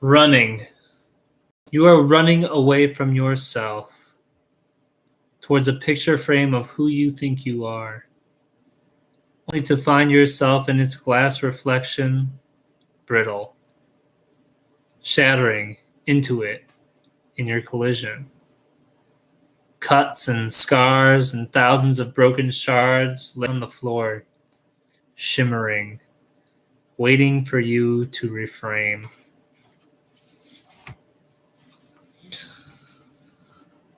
Running. You are running away from yourself towards a picture frame of who you think you are, only to find yourself in its glass reflection brittle, shattering into it in your collision. Cuts and scars and thousands of broken shards lay on the floor, shimmering, waiting for you to reframe.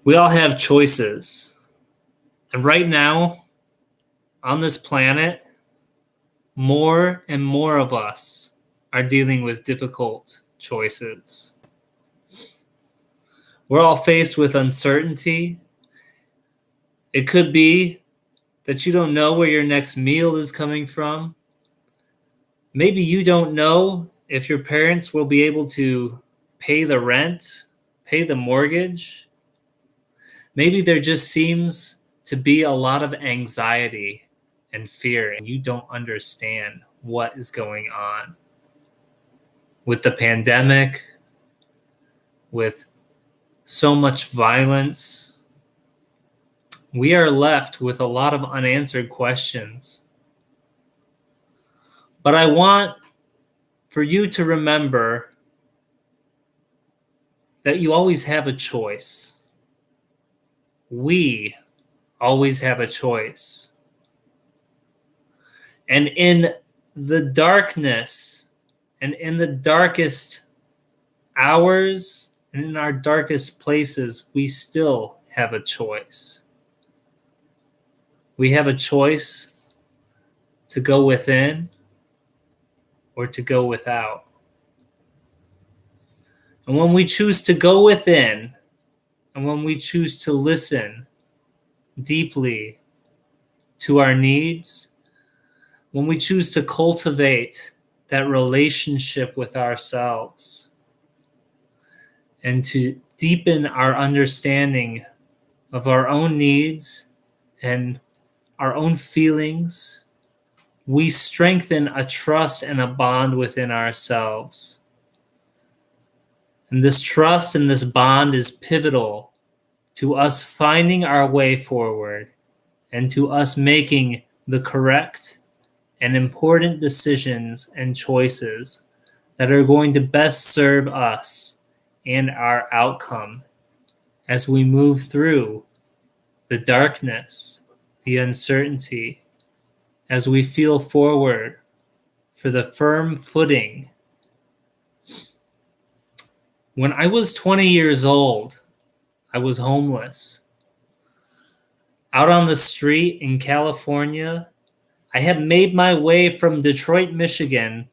We all have choices. And right now, on this planet, more and more of us are dealing with difficult choices. We're all faced with uncertainty. It could be that you don't know where your next meal is coming from. Maybe you don't know if your parents will be able to pay the rent, pay the mortgage. Maybe there just seems to be a lot of anxiety and fear, and you don't understand what is going on. With the pandemic, with so much violence, we are left with a lot of unanswered questions. But I want for you to remember that you always have a choice. We always have a choice. And in the darkness and in the darkest hours and in our darkest places, we still have a choice. We have a choice to go within or to go without. And when we choose to go within, and when we choose to listen deeply to our needs, when we choose to cultivate that relationship with ourselves and to deepen our understanding of our own needs and our own feelings, we strengthen a trust and a bond within ourselves. And this trust and this bond is pivotal to us finding our way forward and to us making the correct and important decisions and choices that are going to best serve us and our outcome as we move through the darkness, the uncertainty, as we feel forward for the firm footing. When I was 20 years old, I was homeless. Out on the street in California, I had made my way from Detroit, Michigan,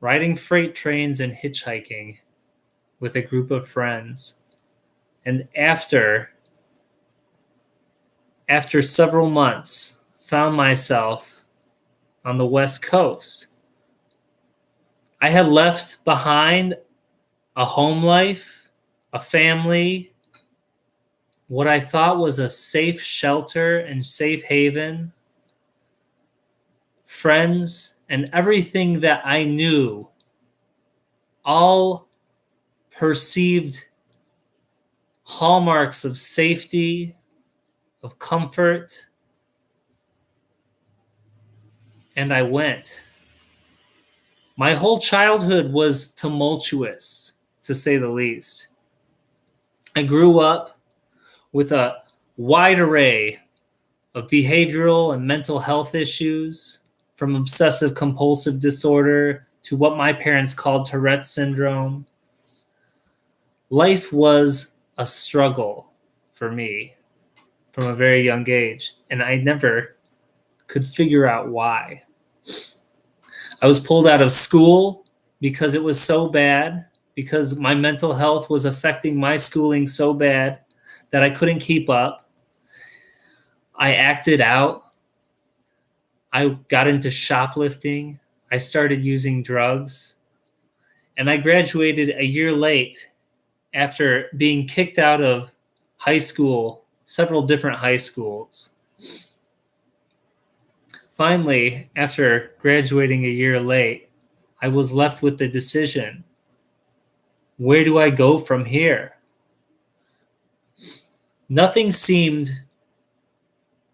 riding freight trains and hitchhiking with a group of friends. And after several months, found myself on the West Coast. I had left behind a home life, a family, what I thought was a safe shelter and safe haven, friends, and everything that I knew, all perceived hallmarks of safety, of comfort, and I went. My whole childhood was tumultuous, to say the least. I grew up with a wide array of behavioral and mental health issues, from obsessive compulsive disorder to what my parents called Tourette's syndrome. Life was a struggle for me from a very young age, and I never could figure out why. I was pulled out of school because it was so bad, because my mental health was affecting my schooling so bad that I couldn't keep up. I acted out. I got into shoplifting. I started using drugs. And I graduated a year late after being kicked out of high school, several different high schools. Finally, after graduating a year late, I was left with the decision Where do I go from here? Nothing seemed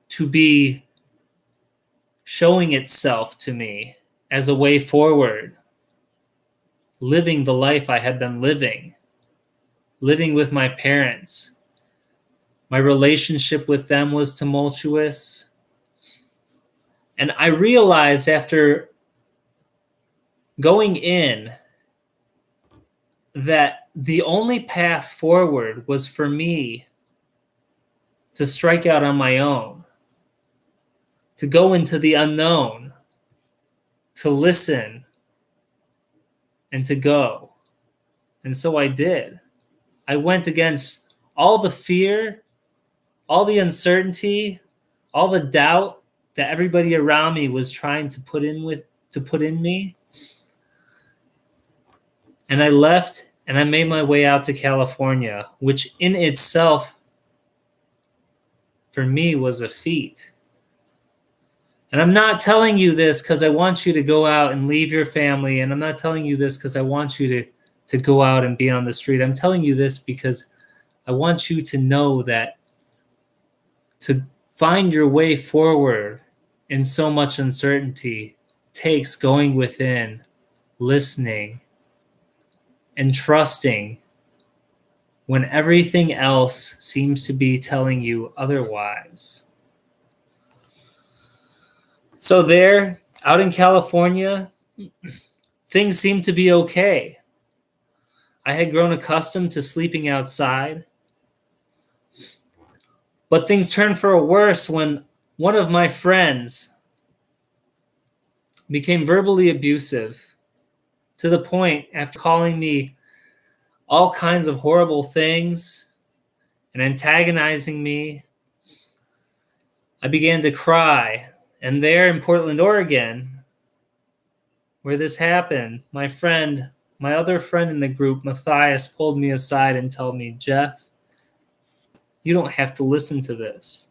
to be showing itself to me as a way forward, living the life I had been living with my parents. My relationship with them was tumultuous. And I realized after going in that the only path forward was for me to strike out on my own, to go into the unknown, to listen, and to go. And so I did. I went against all the fear, all the uncertainty, all the doubt that everybody around me was trying to put in me. And I left and I made my way out to California, which in itself for me was a feat. And I'm not telling you this because I want you to go out and leave your family. And I'm not telling you this because I want you to go out and be on the street. I'm telling you this because I want you to know that to find your way forward in so much uncertainty takes going within, listening, and trusting when everything else seems to be telling you otherwise. So there, out in California, things seemed to be okay. I had grown accustomed to sleeping outside. But things turned for a worse when one of my friends became verbally abusive to the point, after calling me all kinds of horrible things and antagonizing me, I began to cry. And there in Portland, Oregon, where this happened, my other friend in the group, Matthias, pulled me aside and told me, "Jeff, you don't have to listen to this."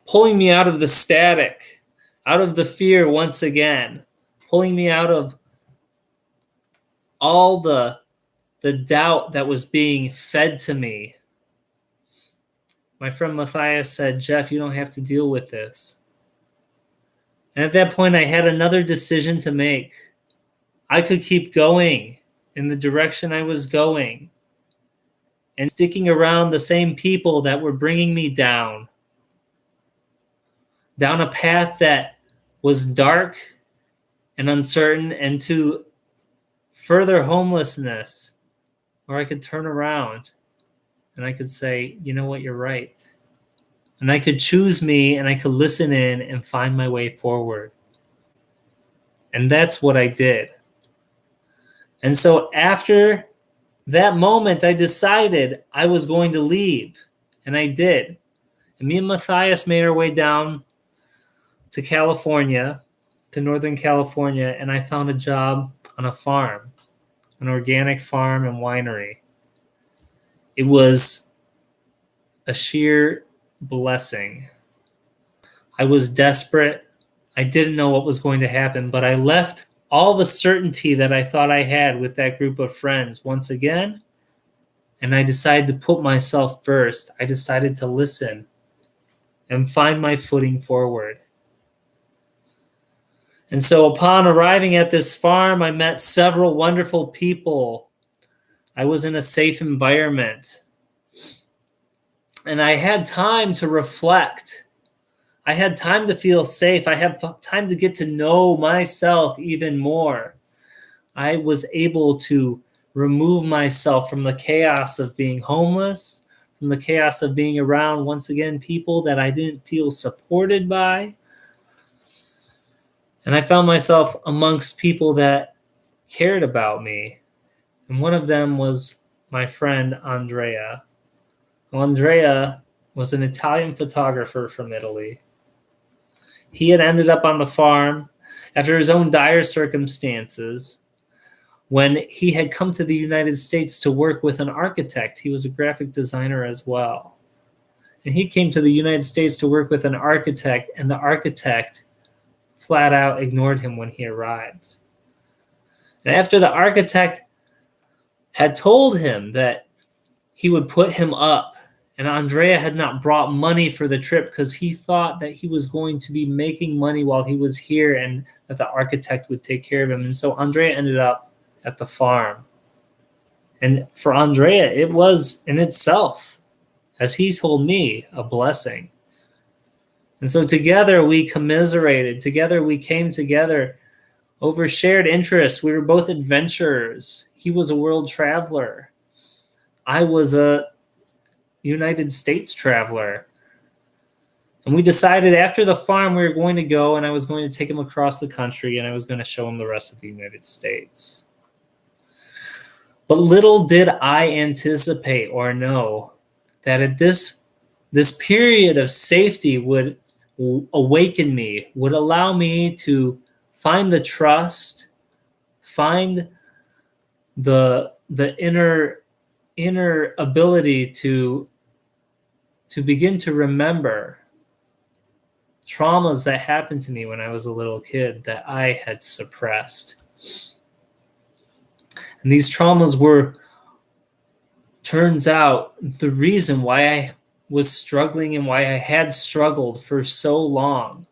Pulling me out of the static, out of the fear once again, pulling me out of all the doubt that was being fed to me. My friend Matthias said, "Jeff, you don't have to deal with this." And at that point, I had another decision to make. I could keep going in the direction I was going and sticking around the same people that were bringing me down a path that was dark and uncertain and to further homelessness, or I could turn around and I could say, "You know what, you're right." And I could choose me and I could listen in and find my way forward. And that's what I did. And so after that moment, I decided I was going to leave. And I did. And me and Matthias made our way down to California, to Northern California, and I found a job on a farm, an organic farm and winery. It was a sheer blessing. I was desperate. I didn't know what was going to happen, but I left all the certainty that I thought I had with that group of friends once again, and I decided to put myself first. I decided to listen and find my footing forward. And so upon arriving at this farm, I met several wonderful people. I was in a safe environment. And I had time to reflect. I had time to feel safe. I had time to get to know myself even more. I was able to remove myself from the chaos of being homeless, from the chaos of being around, once again, people that I didn't feel supported by. And I found myself amongst people that cared about me. And one of them was my friend Andrea. Andrea was an Italian photographer from Italy. He had ended up on the farm after his own dire circumstances when he had come to the United States to work with an architect. He was a graphic designer as well. And he came to the United States to work with an architect, and the architect flat out ignored him when he arrived. And after the architect had told him that he would put him up. And Andrea had not brought money for the trip because he thought that he was going to be making money while he was here and that the architect would take care of him. And so Andrea ended up at the farm. And for Andrea, it was in itself, as he told me, a blessing. And so together we commiserated, together we came together over shared interests. We were both adventurers. He was a world traveler. I was a United States traveler. And we decided after the farm we were going to go, and I was going to take him across the country, and I was going to show him the rest of the United States. But little did I anticipate or know that at this period of safety would awaken me, would allow me to find the trust, find the inner ability to begin to remember traumas that happened to me when I was a little kid that I had suppressed. And these traumas were, turns out, the reason why I was struggling and why I had struggled for so long.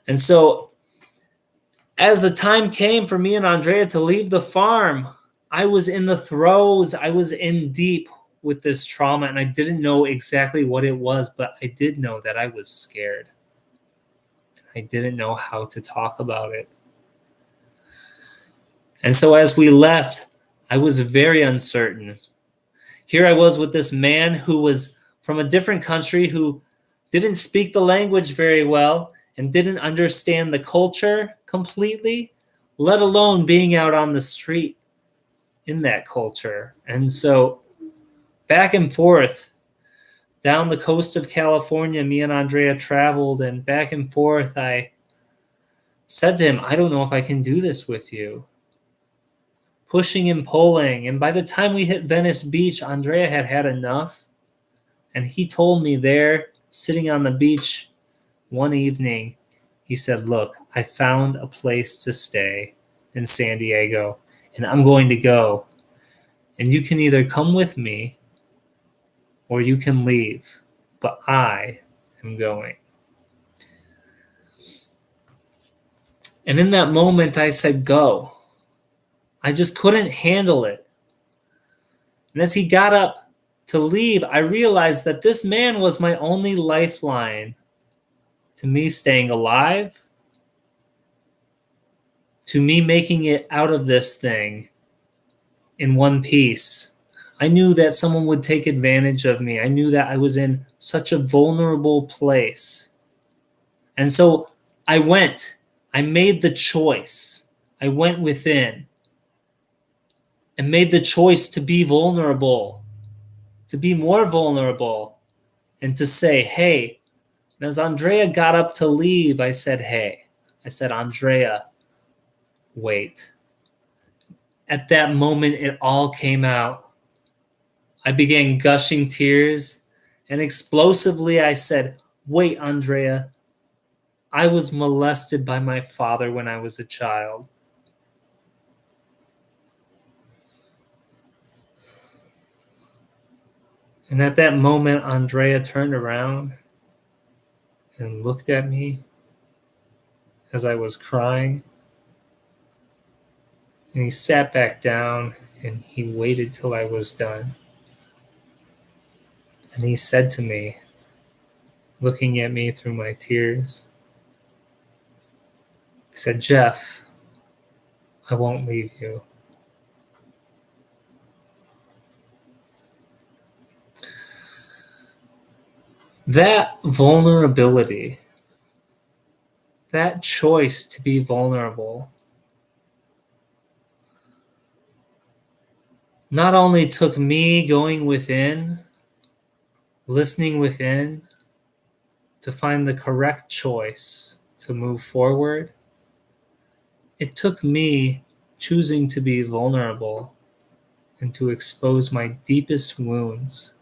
And so as the time came for me and Andrea to leave the farm, I was in the throes, I was in deep with this trauma, and I didn't know exactly what it was, but I did know that I was scared. I didn't know how to talk about it. And so as we left, I was very uncertain. Here I was with this man who was from a different country, who didn't speak the language very well and didn't understand the culture completely, let alone being out on the street in that culture. And so back and forth down the coast of California, me and Andrea traveled, and back and forth I said to him, I don't know if I can do this with you. Pushing and pulling. And by the time we hit Venice Beach, Andrea had had enough. And he told me there, sitting on the beach one evening, he said, look, I found a place to stay in San Diego, and I'm going to go. And you can either come with me or you can leave, but I am going. And in that moment, I said, go. I just couldn't handle it. And as he got up to leave, I realized that this man was my only lifeline to me staying alive, to me making it out of this thing in one piece. I knew that someone would take advantage of me. I knew that I was in such a vulnerable place. And so I went. I made the choice. I went within and made the choice to be vulnerable, to be more vulnerable, and to say, hey. And as Andrea got up to leave, I said, hey. I said, Andrea, wait. At that moment, it all came out. I began gushing tears, and explosively I said, wait, Andrea. I was molested by my father when I was a child. And at that moment, Andrea turned around and looked at me as I was crying. And he sat back down and he waited till I was done. And he said to me, looking at me through my tears, he said, Jeff, I won't leave you. That vulnerability, that choice to be vulnerable, not only took me going within, listening within, to find the correct choice to move forward, it took me choosing to be vulnerable and to expose my deepest wounds.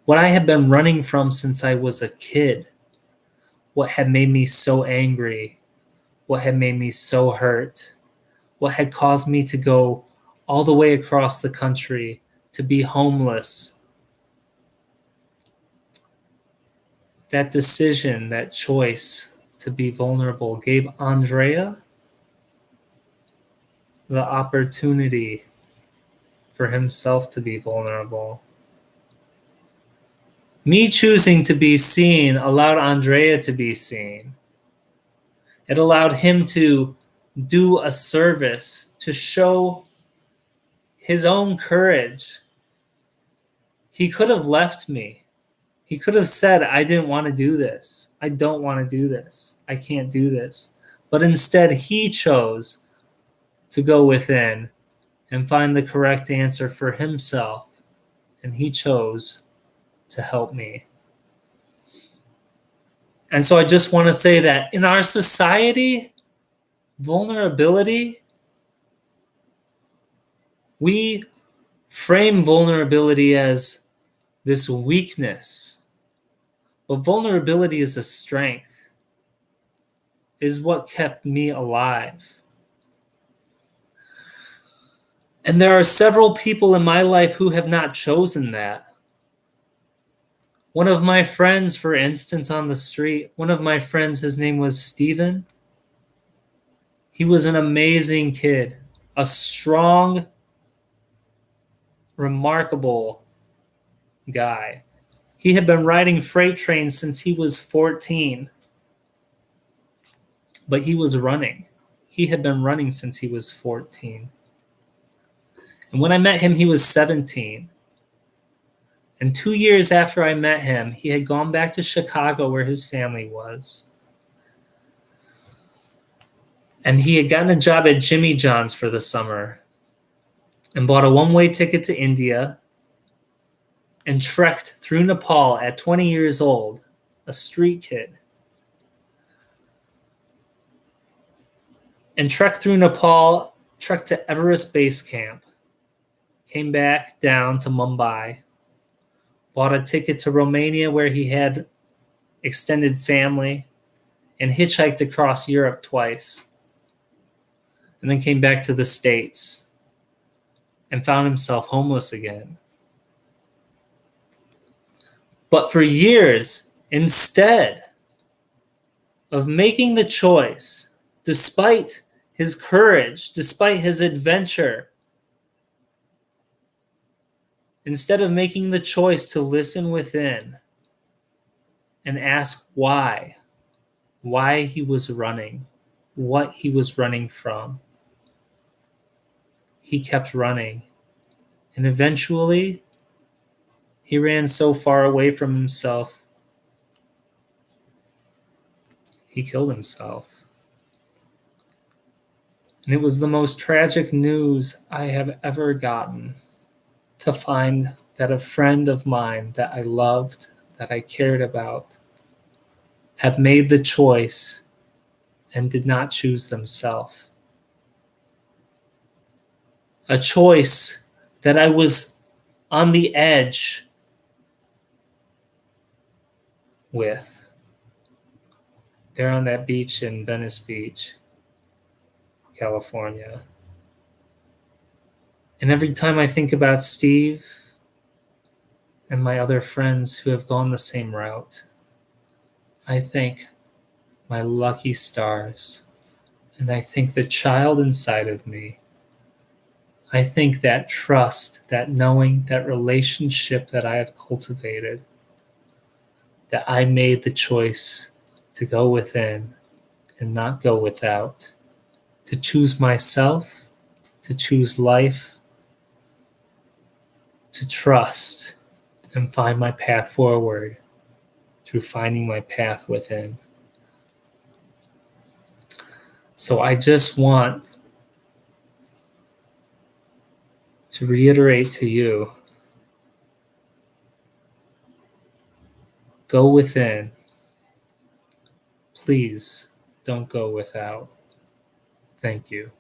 What I had been running from since I was a kid, what had made me so angry, what had made me so hurt, what had caused me to go all the way across the country to be homeless. That decision, that choice to be vulnerable gave Andrea the opportunity for himself to be vulnerable. Me choosing to be seen allowed Andrea to be seen. It allowed him to do a service, to show his own courage. He could have left me. He could have said, I didn't want to do this. I don't want to do this. I can't do this. But instead, he chose to go within and find the correct answer for himself. And he chose to help me. And so I just want to say that in our society, vulnerability, we frame vulnerability as this weakness. But vulnerability is a strength, is what kept me alive. And there are several people in my life who have not chosen that. One of my friends, for instance, on the street, one of my friends, his name was Steven. He was an amazing kid, a strong, remarkable guy. He had been riding freight trains since he was 14, but he was running. He had been running since he was 14. And when I met him, he was 17. And 2 years after I met him, he had gone back to Chicago where his family was. And he had gotten a job at Jimmy John's for the summer and bought a one-way ticket to India and trekked through Nepal at 20 years old, a street kid. And trekked through Nepal, trekked to Everest Base Camp, came back down to Mumbai, bought a ticket to Romania where he had extended family, and hitchhiked across Europe twice. And then came back to the States and found himself homeless again. But for years, instead of making the choice, despite his courage, despite his adventure, instead of making the choice to listen within and ask why he was running, what he was running from, he kept running. And eventually, he ran so far away from himself, he killed himself. And it was the most tragic news I have ever gotten, to find that a friend of mine that I loved, that I cared about, had made the choice and did not choose themselves. A choice that I was on the edge with. There on that beach in Venice Beach, California. And every time I think about Steve and my other friends who have gone the same route, I think my lucky stars, and I think the child inside of me. I think that trust, that knowing, that relationship that I have cultivated, that I made the choice to go within and not go without, to choose myself, to choose life, to trust and find my path forward through finding my path within. So I just want to reiterate to you, go within. Please don't go without. Thank you.